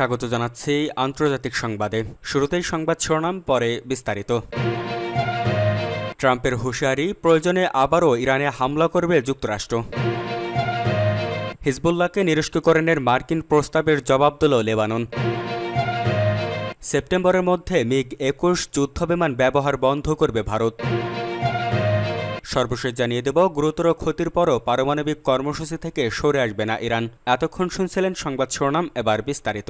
স্বাগত জানাচ্ছি আন্তর্জাতিক সংবাদে। শুরুতেই সংবাদ শিরোনাম, পরে বিস্তারিত। ট্রাম্পের হুঁশিয়ারি, প্রয়োজনে আবারও ইরানে হামলা করবে যুক্তরাষ্ট্র। হিজবুল্লাহকে নিরস্ত্রীকরণের মার্কিন প্রস্তাবের জবাব দিল লেবানন। সেপ্টেম্বরের মধ্যে মিগ-21 যুদ্ধবিমান ব্যবহার বন্ধ করবে ভারত। সর্বশেষ জানিয়ে দেব, গুরুতর ক্ষতির পরও পারমাণবিক কর্মসূচি থেকে সরে আসবে না ইরান। এতক্ষণ শুনছিলেন সংবাদ শিরোনাম, এবার বিস্তারিত।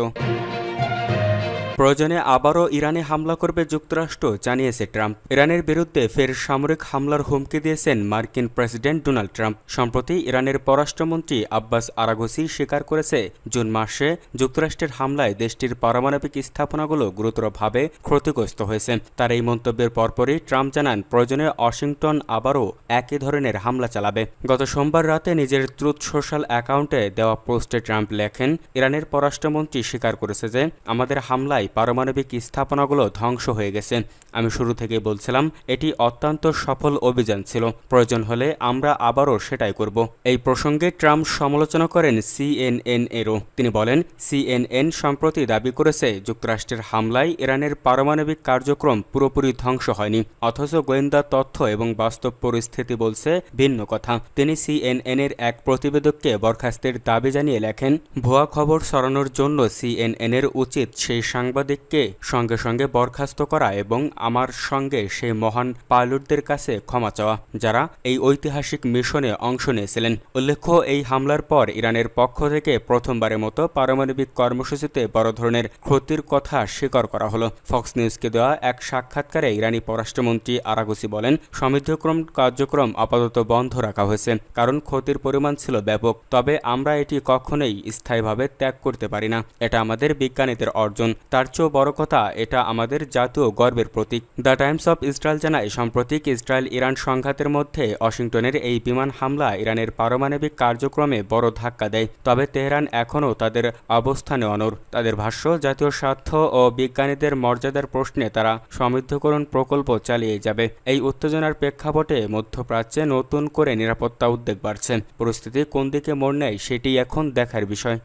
প্রয়োজনে আবারও ইরানে হামলা করবে যুক্তরাষ্ট্র, জানিয়েছে ট্রাম্প। ইরানের বিরুদ্ধে ফের সামরিক হামলার হুমকি দিয়েছেন মার্কিন প্রেসিডেন্ট ডোনাল্ড ট্রাম্প। সম্প্রতি ইরানের পররাষ্ট্রমন্ত্রী আব্বাস আরাঘচি স্বীকার করেছে, জুন মাসে যুক্তরাষ্ট্রের হামলায় দেশটির পারমাণবিক স্থাপনাগুলো গুরুতরভাবে ক্ষতিগ্রস্ত হয়েছে। তার এই মন্তব্যের পরপরই ট্রাম্প জানান, প্রয়োজনে ওয়াশিংটন আবারও একই ধরনের হামলা চালাবে। গত সোমবার রাতে নিজের ট্রুথ সোশ্যাল অ্যাকাউন্টে দেওয়া পোস্টে ট্রাম্প লেখেন, ইরানের পররাষ্ট্রমন্ত্রী স্বীকার করেছে যে আমাদের হামলায় পারমাণবিক স্থাপনাগুলো ধ্বংস হয়ে গেছে। আমি শুরু থেকে বলছিলাম এটি অত্যন্ত সফল অভিযান ছিল, প্রয়োজন হলে আমরা আবারও সেটাই করব। এই প্রসঙ্গে ট্রাম্প সমালোচনা করেন CNN এরও। তিনি বলেন, CNN সম্প্রতি দাবি করেছে যুক্তরাষ্ট্রের হামলায় ইরানের পারমাণবিক কার্যক্রম পুরোপুরি ধ্বংস হয়নি, অথচ গোয়েন্দা তথ্য এবং বাস্তব পরিস্থিতি বলছে ভিন্ন কথা। তিনি CNN এর এক প্রতিবেদককে বরখাস্তের দাবি জানিয়ে লেখেন, ভুয়া খবর ছড়ানোর জন্য CNN এর উচিত সেই সাংবাদিককে সঙ্গে সঙ্গে বরখাস্ত করা এবং আমার সঙ্গে সেই মহান পাইলটদের কাছে ক্ষমা চাওয়া, যারা এই ঐতিহাসিক মিশনে অংশ নিয়েছিলেন। উল্লেখ্য, এই হামলার পর ইরানের পক্ষ থেকে প্রথমবারের মতো পারমাণবিক কর্মসূচিতে বড় ধরনের ক্ষতির কথা স্বীকার করা হলো। ফক্স নিউজকে দেওয়া এক সাক্ষাৎকারে ইরানি পররাষ্ট্রমন্ত্রী আরাঘচি বলেন, সমৃদ্ধক্রম কার্যক্রম আপাতত বন্ধ রাখা হয়েছে কারণ ক্ষতির পরিমাণ ছিল ব্যাপক, তবে আমরা এটি কখনোই স্থায়ীভাবে ত্যাগ করতে পারি না। এটা আমাদের বিজ্ঞানীদের অর্জন, তার চেয়েও বড় কথা, এটা আমাদের জাতীয় গর্বের প্রতীক। দ্য টাইমস অফ ইসরায়েল জানায়, সাম্প্রতিক ইসরায়েল ইরান সংঘাতের মধ্যে ওয়াশিংটনের এই বিমান হামলা ইরানের পারমাণবিক কার্যক্রমে বড় ধাক্কা দেয়, তবে তেহরান এখনও তাদের অবস্থানে অনড়। তাদের ভাষ্য, জাতীয় স্বার্থ ও বিজ্ঞানীদের মর্যাদার প্রশ্নে তারা সমৃদ্ধকরণ প্রকল্প চালিয়ে যাবে। এই উত্তেজনার প্রেক্ষাপটে মধ্যপ্রাচ্যে নতুন করে নিরাপত্তা উদ্বেগ বাড়ছে। পরিস্থিতি কোন দিকে মোড় নেয় সেটি এখন দেখার বিষয়।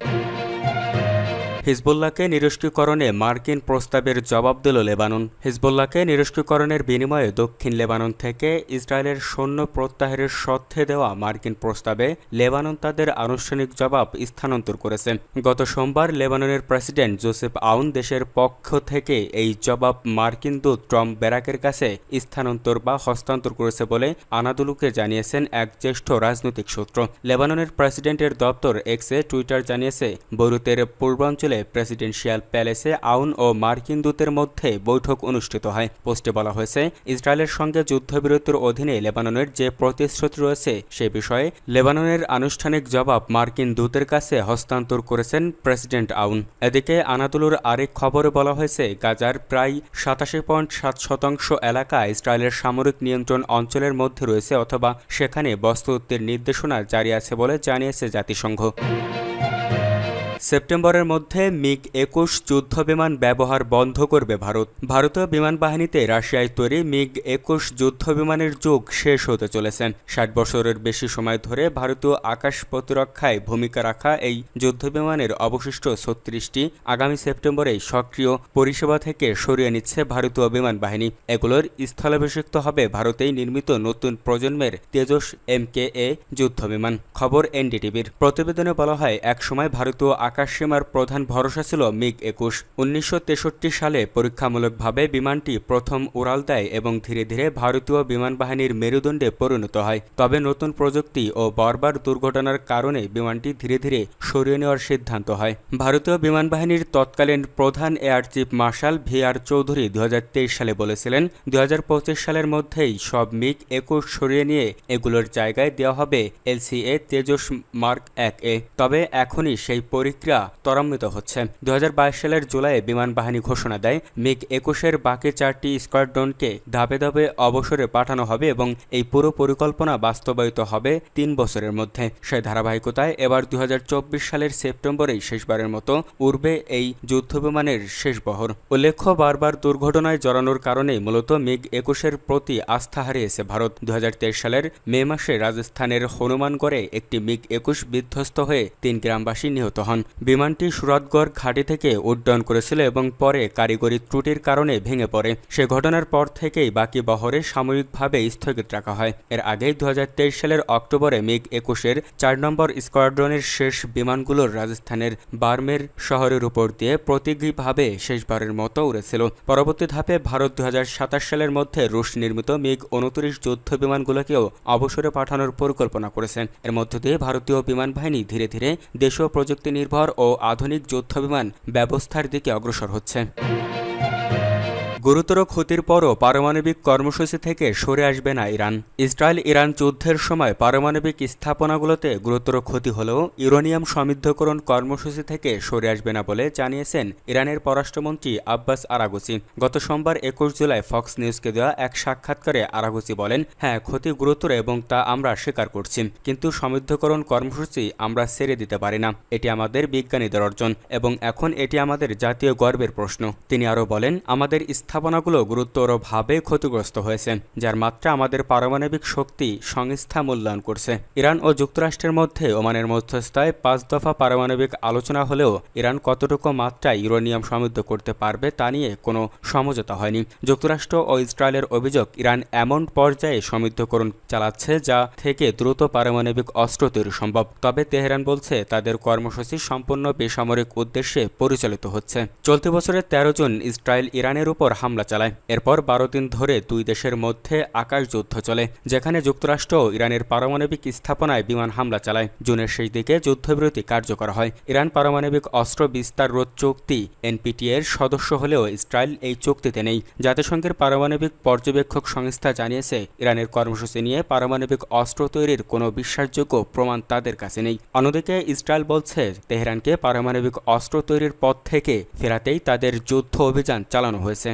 হিজবুল্লাহকে নিরস্ত্রীকরণে মার্কিন প্রস্তাবের জবাব দিল লেবানন। হিজবুল্লাহকে নিরস্ত্রীকরণের বিনিময়ে দক্ষিণ লেবানন থেকে ইসরায়েলের সৈন্য প্রত্যাহারের শর্তে দেওয়া মার্কিন প্রস্তাবে লেবানন তাদের আনুষ্ঠানিক জবাব স্থানান্তর করেছে। গত সোমবার লেবাননের প্রেসিডেন্ট জোসেফ আউন দেশের পক্ষ থেকে এই জবাব মার্কিন দূত টম ব্যারাকের কাছে স্থানান্তর বা হস্তান্তর করেছে বলে আনাদুলুকে জানিয়েছেন এক জ্যেষ্ঠ রাজনৈতিক সূত্র। লেবাননের প্রেসিডেন্টের দপ্তর এক্সে টুইটার জানিয়েছে, বৈরুতের পূর্বাঞ্চলে প্রেসিডেন্সিয়াল প্যালেসে আউন ও মার্কিন দূতের মধ্যে বৈঠক অনুষ্ঠিত হয়। পোস্টে বলা হয়েছে, ইসরায়েলের সঙ্গে যুদ্ধবিরতির অধীনে লেবাননের যে প্রতিশ্রুতি রয়েছে সে বিষয়ে লেবাননের আনুষ্ঠানিক জবাব মার্কিন দূতের কাছে হস্তান্তর করেছেন প্রেসিডেন্ট আউন। এদিকে আনাদুলুর আরেক খবরে বলা হয়েছে, গাজার প্রায় 87.7% এলাকা ইসরায়েলের সামরিক নিয়ন্ত্রণ অঞ্চলের মধ্যে রয়েছে অথবা সেখানে বস্তুযুদ্ধের নির্দেশনা জারি আছে বলে জানিয়েছে জাতিসংঘ। সেপ্টেম্বরের মধ্যে মিগ-21 যুদ্ধবিমান ব্যবহার বন্ধ করবে ভারত। ভারতীয় বিমান বাহিনীতে রাশিয়ায় তৈরি মিগ-21 যুদ্ধবিমানের যুগ শেষ হতে চলেছে। 60 বছরের বেশি সময় ধরে ভারতীয় আকাশ প্রতিরক্ষায় ভূমিকা রাখা এই যুদ্ধবিমানের অবশিষ্ট 36টি আগামী সেপ্টেম্বরেই সক্রিয় পরিষেবা থেকে সরিয়ে নিচ্ছে ভারতীয় বিমান বাহিনী। এগুলোর স্থলাভিষিক্ত হবে ভারতেই নির্মিত নতুন প্রজন্মের তেজস MKA যুদ্ধবিমান। খবর NDTVর। প্রতিবেদনে বলা হয়, একসময় ভারতীয় আকাশসীমার প্রধান ভরসা ছিল মিগ-21। 1963 সালে পরীক্ষামূলকভাবে বিমানটি প্রথম উড়াল দেয় এবং ধীরে ধীরে ভারতীয় বিমান বাহিনীর মেরুদণ্ডে পরিণত হয়। তবে নতুন প্রযুক্তি ও বারবার দুর্ঘটনার কারণে বিমানটি ধীরে ধীরে সরিয়ে নেওয়ার সিদ্ধান্ত হয়। ভারতীয় বিমান বাহিনীর তৎকালীন প্রধান air chief marshal VR Chowdhury 2023 সালে বলেছিলেন, 2025 সালের মধ্যেই সব মিগ-21 সরিয়ে নিয়ে এগুলোর জায়গায় দেওয়া হবে LCA তেজস মার্ক 1A। তবে এখনই সেই প্রক্রিয়া ত্বরান্বিত হচ্ছে। 2022 সালের জুলাইয়ে বিমান বাহিনী ঘোষণা দেয়, মিগ-21-এর বাকি 4টি স্কোয়াড্রনকে ধাপে ধাপে অবসরে পাঠানো হবে এবং এই পুরো পরিকল্পনা বাস্তবায়িত হবে 3 বছরের মধ্যে। সেই ধারাবাহিকতায় এবার 2024 সালের সেপ্টেম্বরেই শেষবারের মতো উড়বে এই যুদ্ধবিমানের শেষ বহর। উল্লেখ্য, বারবার দুর্ঘটনায় জড়ানোর কারণেই মূলত মিগ-21-এর প্রতি আস্থা হারিয়েছে ভারত। 2023 সালের মে মাসে রাজস্থানের হনুমানগড়ে একটি মিগ-21 বিধ্বস্ত হয়ে 3 গ্রামবাসী নিহত হন। বিমানটি সুরাতগড় ঘাঁটি থেকে উড্ডয়ন করেছিল এবং পরে কারিগরি ত্রুটির কারণে ভেঙে পড়ে। সে ঘটনার পর থেকেই বাকি বহরে সাময়িকভাবে স্থগিত রাখা হয়। এর আগেই 2023 সালের অক্টোবরে মিগ 21-এর 4 নম্বর স্কোয়াড্রনের শেষ বিমানগুলোর রাজস্থানের বার্মের শহরের উপর দিয়ে প্রতীকীভাবে শেষবারের মতো উড়েছিল। পরবর্তী ধাপে ভারত 2027 সালের মধ্যে রুশ নির্মিত মিগ 29 যুদ্ধ বিমানগুলোকেও অবসরে পাঠানোর পরিকল্পনা করেছে। এর মধ্য দিয়ে ভারতীয় বিমান বাহিনী ধীরে ধীরে দেশীয় প্রযুক্তি নির্ভর ও আধুনিক যুদ্ধ বিমান ব্যবস্থার দিকে অগ্রসর হচ্ছে। গুরুতর ক্ষতির পরও পারমাণবিক কর্মসূচি থেকে সরে আসবে না ইরান। ইসরায়েল ইরান যুদ্ধের সময় পারমাণবিক স্থাপনাগুলোতে গুরুতর ক্ষতি হলেও ইউরেনিয়াম সমৃদ্ধকরণ কর্মসূচি থেকে সরে আসবে না বলে জানিয়েছেন ইরানের পররাষ্ট্রমন্ত্রী আব্বাস আরাগচি। গত সোমবার 21 জুলাই ফক্স নিউজকে দেওয়া এক সাক্ষাৎকারে আরাগচি বলেন, হ্যাঁ, ক্ষতি গুরুতর এবং তা আমরা স্বীকার করছি, কিন্তু সমৃদ্ধকরণ কর্মসূচি আমরা ছেড়ে দিতে পারি না। এটি আমাদের বিজ্ঞানীদের অর্জন এবং এখন এটি আমাদের জাতীয় গর্বের প্রশ্ন। তিনি আরও বলেন, আমাদের স্থাপনাগুলো গুরুতরভাবে ক্ষতিগ্রস্ত হয়েছে, যার মাত্রা আমাদের পারমাণবিক শক্তি সংস্থা মূল্যায়ন করছে। ইরান ও যুক্তরাষ্ট্রের মধ্যে ওমানের মধ্যস্থায় 5 দফা পারমাণবিক আলোচনা হলেও ইরান কতটুকু মাত্রায় ইউরেনিয়াম সমৃদ্ধ করতে পারবে তা নিয়ে কোনো সমঝোতা হয়নি। যুক্তরাষ্ট্র ও ইসরায়েলের অভিযোগ, ইরান এমন পর্যায়ে সমৃদ্ধকরণ চালাচ্ছে যা থেকে দ্রুত পারমাণবিক অস্ত্র তৈরি সম্ভব। তবে তেহরান বলছে তাদের কর্মসূচি সম্পূর্ণ বেসামরিক উদ্দেশ্যে পরিচালিত হচ্ছে। চলতি বছরের 13 জুন ইসরায়েল ইরানের উপর হামলা চালায়। এরপর 12 দিন ধরে দুই দেশের মধ্যে আকাশ যুদ্ধ চলে, যেখানে যুক্তরাষ্ট্র ইরানের পারমাণবিক স্থাপনায় বিমান হামলা চালায়। জুনের শেষ দিকে যুদ্ধবিরতি কার্যকর হয়। ইরান পারমাণবিক অস্ত্র বিস্তার রোধ চুক্তি NPT এর সদস্য হলেও ইসরায়েল এই চুক্তিতে নেই। জাতিসংঘের পারমাণবিক পর্যবেক্ষক সংস্থা জানিয়েছে, ইরানের কর্মসূচি নিয়ে পারমাণবিক অস্ত্র তৈরির কোনো বিশ্বাসযোগ্য প্রমাণ তাদের কাছে নেই। অন্যদিকে ইসরায়েল বলছে, তেহরানকে পারমাণবিক অস্ত্র তৈরির পথ থেকে ফেরাতেই তাদের যুদ্ধ অভিযান চালানো হয়েছে।